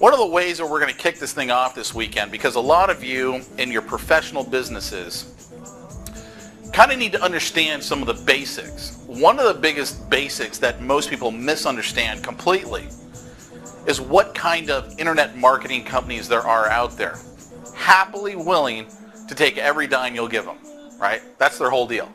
One of the ways that we're going to kick this thing off this weekend, because a lot of you in your professional businesses kind of need to understand some of the basics. One of the biggest basics that most people misunderstand completely is what kind of internet marketing companies there are out there, happily willing to take every dime you'll give them, right? That's their whole deal.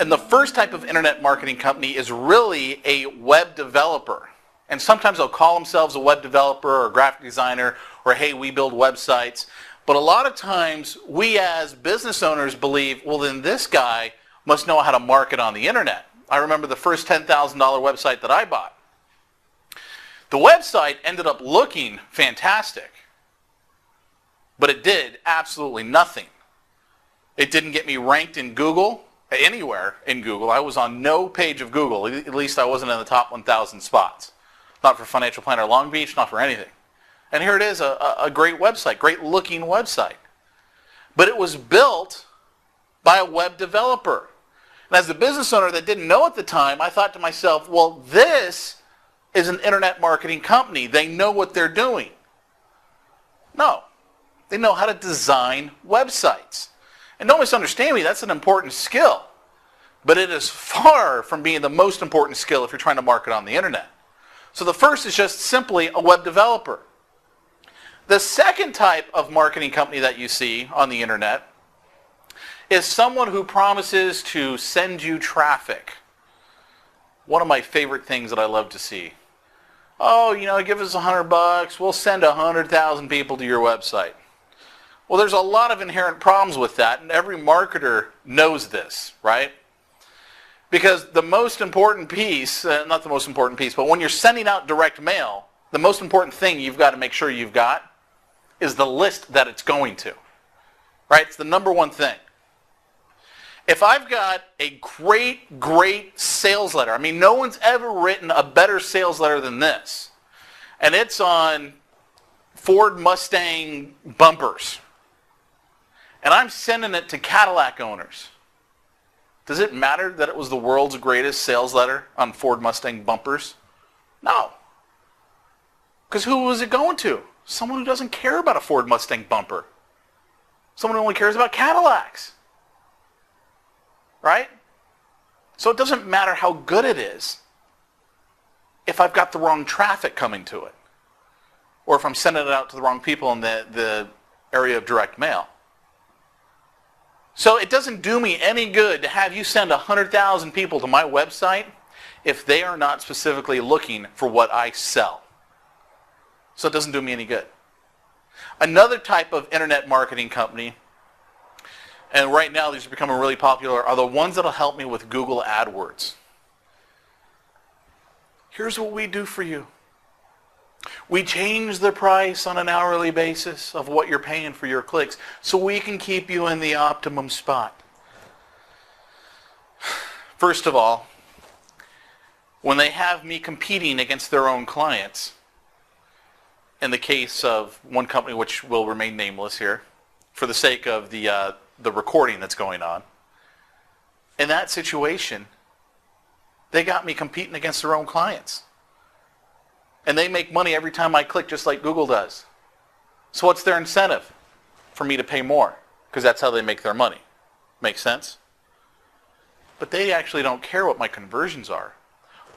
And the first type of internet marketing company is really a web developer. And sometimes they'll call themselves a web developer or a graphic designer, or hey, we build websites. But a lot of times we as business owners believe, well, then this guy must know how to market on the internet. I remember the first $10,000 website that I bought. The website ended up looking fantastic, but it did absolutely nothing. It didn't get me ranked in Google, anywhere in Google. I was on no page of Google. At least I wasn't in the top 1,000 spots. Not for Financial Planner Long Beach, not for anything. And here it is, a great website, great looking website. But it was built by a web developer. And as the business owner that didn't know at the time, I thought to myself, well, this is an internet marketing company. They know what they're doing. No, they know how to design websites. And don't misunderstand me, that's an important skill. But it is far from being the most important skill if you're trying to market on the internet. So the first is just simply a web developer. The second type of marketing company that you see on the internet is someone who promises to send you traffic. One of my favorite things that I love to see. Oh, give us $100, we'll send 100,000 people to your website. Well, there's a lot of inherent problems with that, and every marketer knows this, right? Because the most important piece, not the most important piece, but when you're sending out direct mail, the most important thing you've got to make sure you've got is the list that it's going to. Right? It's the number one thing. If I've got a great sales letter, no one's ever written a better sales letter than this, and it's on Ford Mustang bumpers, and I'm sending it to Cadillac owners, does it matter that it was the world's greatest sales letter on Ford Mustang bumpers? No. Because who was it going to? Someone who doesn't care about a Ford Mustang bumper. Someone who only cares about Cadillacs. Right? So it doesn't matter how good it is if I've got the wrong traffic coming to it. Or if I'm sending it out to the wrong people in the area of direct mail. So it doesn't do me any good to have you send 100,000 people to my website if they are not specifically looking for what I sell. So it doesn't do me any good. Another type of internet marketing company, and right now these are becoming really popular, are the ones that will help me with Google AdWords. Here's what we do for you. We change the price on an hourly basis of what you're paying for your clicks so we can keep you in the optimum spot. First of all, when they have me competing against their own clients, in the case of one company which will remain nameless here, for the sake of the recording that's going on, in that situation, they got me competing against their own clients. And they make money every time I click, just like Google does. So what's their incentive? For me to pay more, because that's how they make their money. Make sense? But they actually don't care what my conversions are.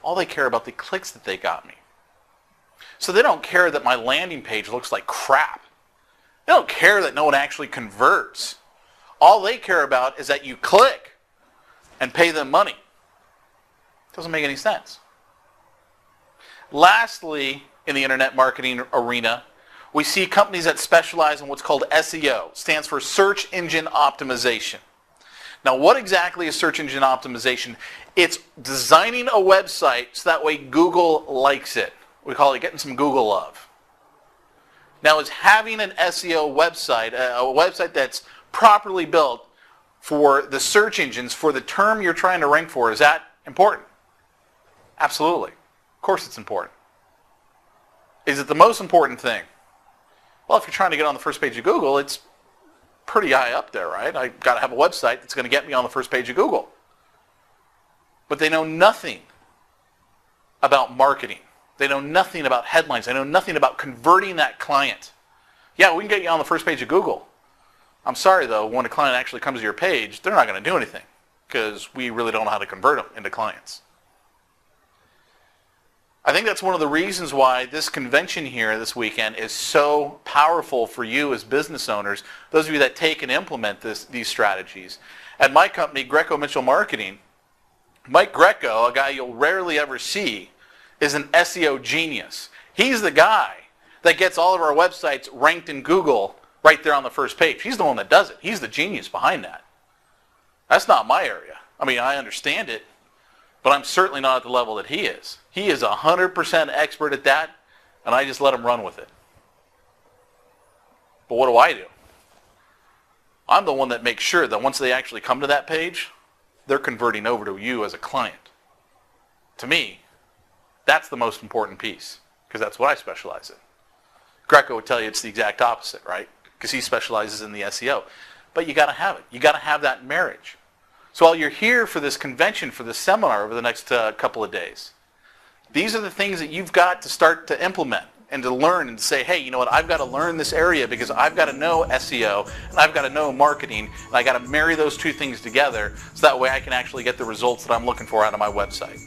All they care about the clicks that they got me. So they don't care that my landing page looks like crap. They don't care that no one actually converts. All they care about is that you click and pay them money. Doesn't make any sense. Lastly, in the internet marketing arena, we see companies that specialize in what's called SEO. It stands for Search Engine Optimization. Now, what exactly is search engine optimization? It's designing a website so that way Google likes it. We call it getting some Google love. Now, is having an SEO website, a website that's properly built for the search engines, for the term you're trying to rank for, is that important? Absolutely. Of course it's important. Is it the most important thing? Well, if you're trying to get on the first page of Google, it's pretty high up there, right? I've got to have a website that's going to get me on the first page of Google. But they know nothing about marketing. They know nothing about headlines. They know nothing about converting that client. Yeah, we can get you on the first page of Google. I'm sorry, though, when a client actually comes to your page, they're not going to do anything because we really don't know how to convert them into clients. I think that's one of the reasons why this convention here this weekend is so powerful for you as business owners, those of you that take and implement these strategies. At my company, Greco Mitchell Marketing, Mike Greco, a guy you'll rarely ever see, is an SEO genius. He's the guy that gets all of our websites ranked in Google right there on the first page. He's the one that does it. He's the genius behind that. That's not my area. I mean, I understand it, but I'm certainly not at the level that he is. He is 100% expert at that, and I just let him run with it. But what do? I'm the one that makes sure that once they actually come to that page, they're converting over to you as a client. To me, that's the most important piece, because that's what I specialize in. Greco would tell you it's the exact opposite, right? Because he specializes in the SEO. But you got to have it. You got to have that marriage. So while you're here for this convention, for this seminar over the next couple of days, these are the things that you've got to start to implement and to learn and to say, hey, you know what, I've got to learn this area because I've got to know SEO and I've got to know marketing and I've got to marry those two things together so that way I can actually get the results that I'm looking for out of my website.